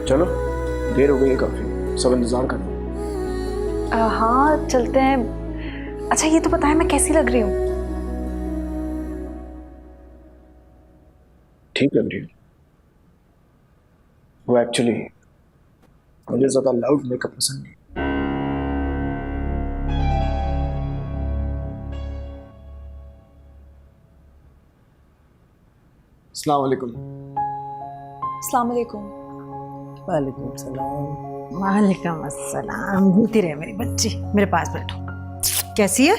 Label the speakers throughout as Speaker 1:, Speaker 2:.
Speaker 1: चलो, देर हो गई है काफी, सब इंतजार कर रहे हैं।
Speaker 2: हाँ चलते हैं। अच्छा ये तो बताएं मैं कैसी लग रही हूँ?
Speaker 1: ठीक लग रही है। वो एक्चुअली मुझे ज्यादा लाउड मेकअप पसंद नहीं। अस्सलाम वालेकुम।
Speaker 2: अस्सलाम वालेकुम।
Speaker 3: वालेकुम सलाम।
Speaker 4: वालेकुम अस्सलाम। भूलती रहे मेरी बच्ची, मेरे पास बैठो। कैसी है?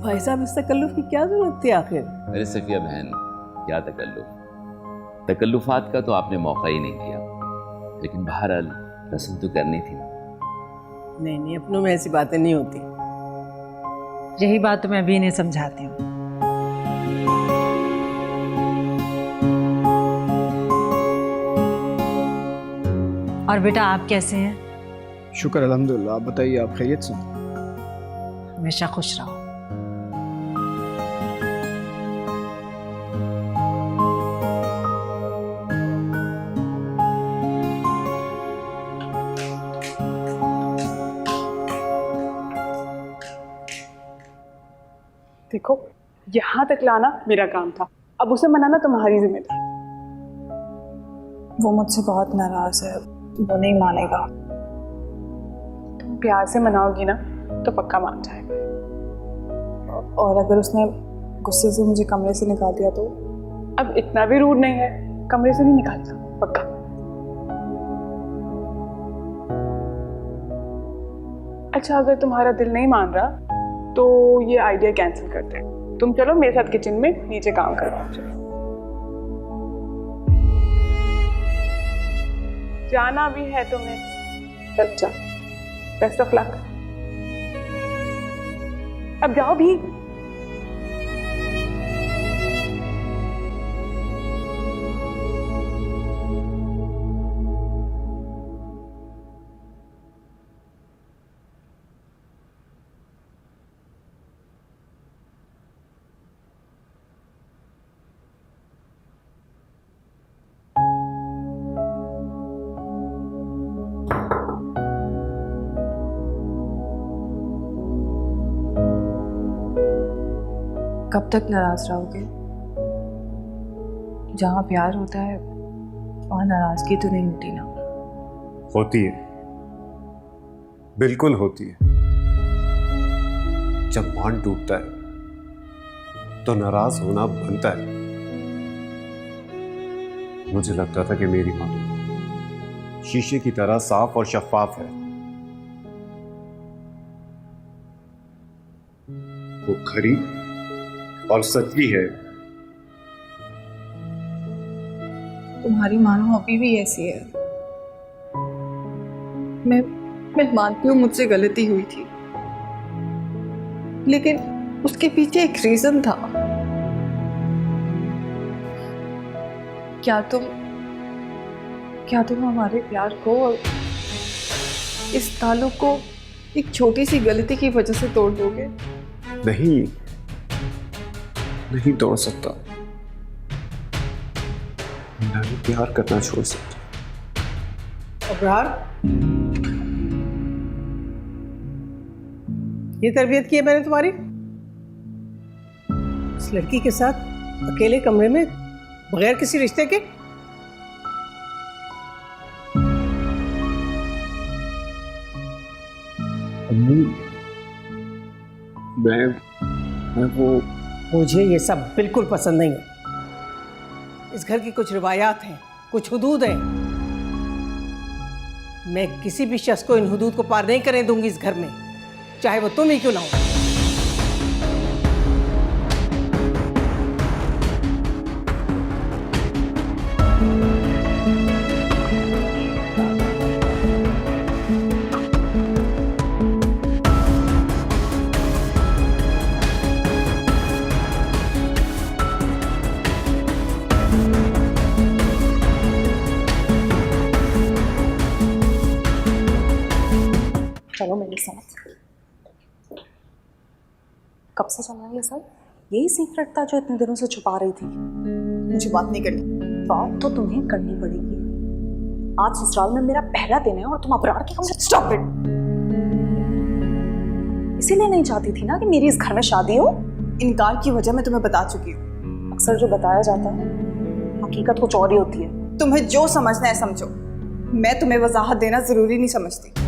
Speaker 3: भाई साहब, इस तकल्लुफ की क्या जरूरत थी आखिर?
Speaker 5: अरे सफिया बहन, क्या तकल्लुफ, तकल्लुफात का तो आपने मौका ही नहीं दिया, लेकिन बहरहाल रस्म तो करनी थी।
Speaker 3: नहीं नहीं, अपनों में ऐसी बातें नहीं होती।
Speaker 4: यही बात तो मैं अभी इन्हें समझाती हूँ। और बेटा आप कैसे हैं?
Speaker 1: शुक्र अल्हम्दुलिल्लाह। आप बताइए, आप खैरियत से?
Speaker 4: हमेशा खुश रहो।
Speaker 6: देखो, यहाँ तक लाना मेरा काम था, अब उसे मनाना तुम्हारी जिम्मेदारी।
Speaker 2: वो मुझसे बहुत नाराज है, वो नहीं मानेगा।
Speaker 6: तुम प्यार से मनाओगी ना तो पक्का मान जाएगा।
Speaker 2: और अगर उसने गुस्से से मुझे कमरे से निकाल दिया तो?
Speaker 6: अब इतना भी रूड नहीं है, कमरे से नहीं निकालता पक्का। अच्छा, अगर तुम्हारा दिल नहीं मान रहा तो ये आइडिया कैंसिल करते हैं। तुम चलो मेरे साथ किचन में नीचे काम करवाओ। चलो, जाना भी है तुम्हें, चल जा। Best of luck. अब जाओ भी।
Speaker 2: कब तक नाराज रहोगे? जहाँ प्यार होता है वहाँ नाराजगी तो नहीं होती ना?
Speaker 7: होती है, बिल्कुल होती है। जब बॉन्ड टूटता है तो नाराज होना बनता है। मुझे लगता था कि मेरी मां शीशे की तरह साफ और शफाफ है। वो खरी और सच्ची है।
Speaker 2: तुम्हारी मानो अभी भी ऐसी है। मैं मानती हूँ मुझसे गलती हुई थी, लेकिन उसके पीछे एक रीजन था। क्या तुम हमारे प्यार को और इस ताल्लुक को एक छोटी सी गलती की वजह से तोड़ दोगे?
Speaker 7: नहीं तोड़ सकता। मैं भी प्यार करना छोड़ सकता।
Speaker 3: अबरार, ये तरबियत की है मैंने तुम्हारी? इस लड़की के साथ अकेले कमरे में बगैर किसी रिश्ते के?
Speaker 7: मैं वो
Speaker 3: मुझे ये सब बिल्कुल पसंद नहीं है। इस घर की कुछ रिवायात हैं, कुछ हुदूद हैं। मैं किसी भी शख्स को इन हुदूद को पार नहीं करने दूंगी इस घर में, चाहे वो तुम ही क्यों ना हो।
Speaker 8: चलो मेरे साथ। कब से चल रहा है ये सब? यही सीक्रेट था जो इतने दिनों से छुपा रही थी।
Speaker 2: मुझे बात नहीं करनी।
Speaker 8: बात तो तुम्हें करनी पड़ेगी। आज ससुराल में मेरा पहला दिन है और तुम अबरार के कमरे। Stop it. इसीलिए नहीं चाहती थी ना कि मेरी इस घर में शादी हो।
Speaker 2: इनकार की वजह मैं तुम्हें बता चुकी हूँ।
Speaker 8: अक्सर जो बताया जाता है हकीकत कुछ और ही होती है।
Speaker 2: तुम्हें जो समझना है समझो, मैं तुम्हें वजाहत देना जरूरी नहीं समझती।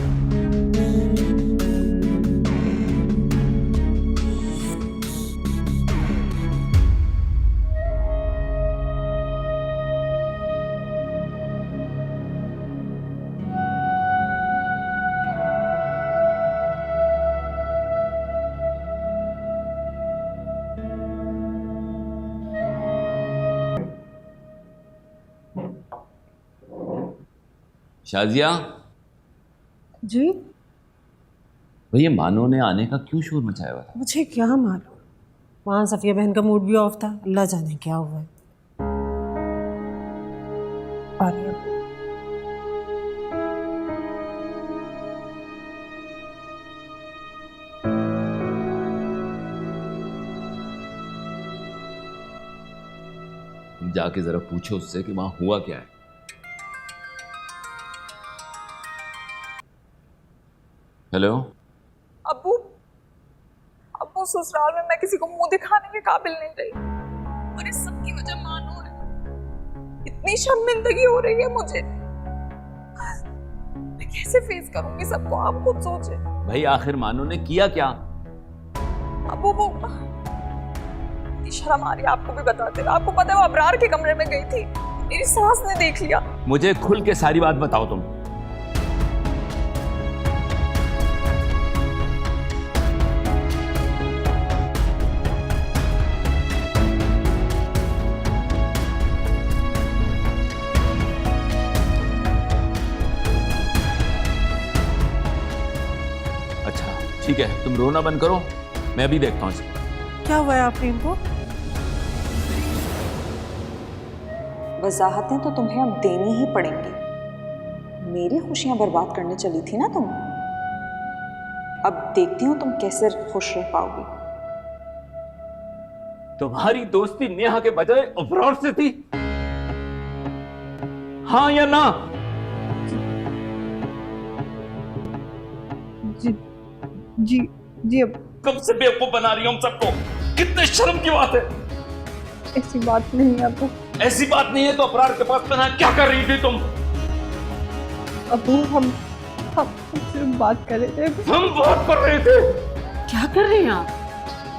Speaker 5: शाजिया,
Speaker 3: जी
Speaker 5: भैया मानो ने आने का क्यों शोर मचाया हुआ था?
Speaker 3: मुझे क्या मालूम, वहाँ सफिया बहन का मूड भी ऑफ था, अल्लाह जाने क्या हुआ है।
Speaker 8: आलिया,
Speaker 5: तुम जाके जरा पूछो उससे कि वहां हुआ क्या है। हेलो
Speaker 6: अब्बू, अब्बू ससुराल में मैं किसी को मुंह दिखाने के काबिल नहीं रही और इस सब की वजह मानो है। इतनी शर्मिंदगी हो रही है मुझे। मैं कैसे फेस करूंगी सबको, आप खुद सोचे।
Speaker 5: भाई आखिर मानो ने किया क्या?
Speaker 6: अब्बू वो इतनी शर्म आ रही है आपको भी बताते। आपको पता है वो अबरार के कमरे में गई थी, मेरी सास ने देख लिया।
Speaker 5: मुझे खुल के सारी बात बताओ तुम। ठीक है, तुम रोना बंद करो, मैं भी देखता हूँ इसको।
Speaker 3: क्या हुआ है आप इनको?
Speaker 8: वजाहतें तो तुम्हें अब देनी ही पड़ेंगी। मेरी खुशियां बर्बाद करने चली थी ना तुम। अब देखती हूँ तुम कैसे खुश रह पाओगी।
Speaker 5: तुम्हारी दोस्ती नेहा के बजाय अबरार से थी, हाँ या ना?
Speaker 2: जी जी। अब
Speaker 5: कब से बेवकूफ बना रही हो हम सबको? कितने शर्म की बात है।
Speaker 2: ऐसी बात नहीं है अबू।
Speaker 5: ऐसी बात नहीं है तो अबरार के पास पना क्या कर रही थी तुम?
Speaker 2: अबू हम सिर्फ बात कर रहे थे।
Speaker 5: हम बात कर रहे थे?
Speaker 3: क्या कर रहे हैं आप?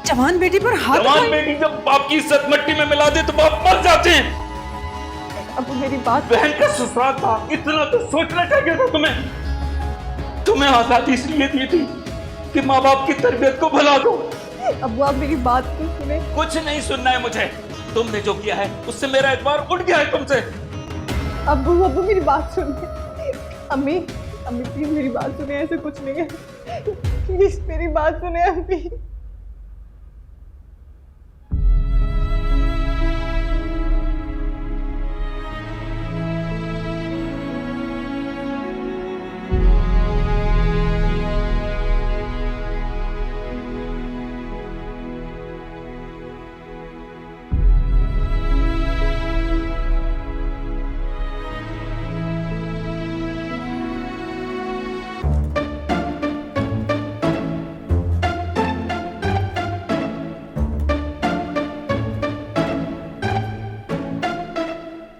Speaker 3: जवान बेटी पर हाथ
Speaker 5: जवान बेटी जब बाप की इज्जत मिट्टी में मिला दे तो बाप मर जाते हैं।
Speaker 2: अबू मेरी बात।
Speaker 5: बहन का ससुराल था, इतना तो सोचना चाहिए था तुम्हें। तुम्हें आजादी इसलिए दी थी कि माँ बाप की तरबियत को भुला दो।
Speaker 2: अबू आप मेरी बात तो सुने।
Speaker 5: कुछ नहीं सुनना है मुझे। तुमने जो किया है उससे मेरा एतबार उठ गया है तुमसे।
Speaker 2: अबू मेरी बात सुनिए। अम्मी प्लीज मेरी बात सुने, ऐसे कुछ नहीं है। प्लीज मेरी बात सुने अम्मी।